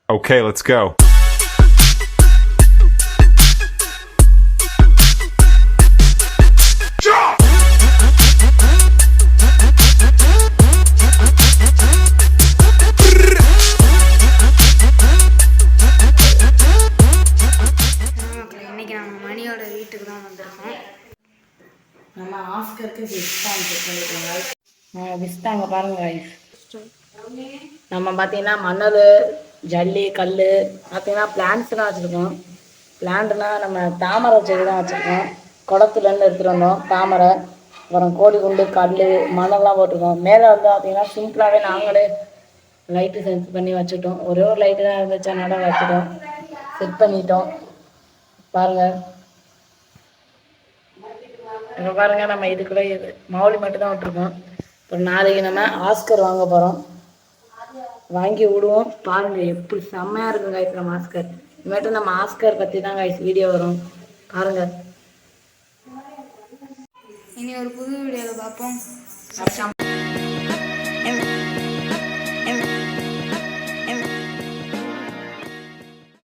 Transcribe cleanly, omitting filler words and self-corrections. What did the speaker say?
Okay, let's go. இன்னைக்கு நம்ம மணியோட வீட்டுக்கு தான் வந்திருக்கோம். நம்ம ஆஸ்கருக்கு விஸ்தாங்க பாருங்க. நம்ம பார்த்தீங்கன்னா மணல், ஜல்லி, கல் பார்த்தீங்கன்னா பிளான்ட்ஸ்லாம் வச்சுருக்கோம். பிளான்ட்னால் நம்ம தாமரை செடி தான் வச்சுருக்கோம். குளத்துலேருந்து எடுத்துகிட்டு வந்தோம் தாமரை. அப்புறம் கோழி குண்டு, கல், மணல்லாம் போட்டிருக்கோம். மேலே வந்து பார்த்தீங்கன்னா சிம்பிளாகவே நாங்களே லைட்டு சென்ஸ் பண்ணி வச்சுட்டோம். ஒரே ஒரு லைட்டு தான் இருந்துச்சு, அதனால வச்சுட்டோம், செட் பண்ணிட்டோம். பாருங்கள், இப்போ பாருங்கள், நம்ம இதுக்குள்ளே மௌலி மட்டும் தான் விட்டுருக்கோம். இப்போ நாளைக்கு நம்ம ஆஸ்கர் வாங்க போகிறோம். வாங்கி விடுவோம். பாருங்கள் எப்படி செம்மையாக இருக்கும் காய்ஸ் நம்ம ஆஸ்கர். இனிமேட்டு நம்ம ஆஸ்கர் பற்றி தான் காய்ஸ் வீடியோ வரும், பாருங்கள். இனி ஒரு புது வீடியோவில் பார்ப்போம்.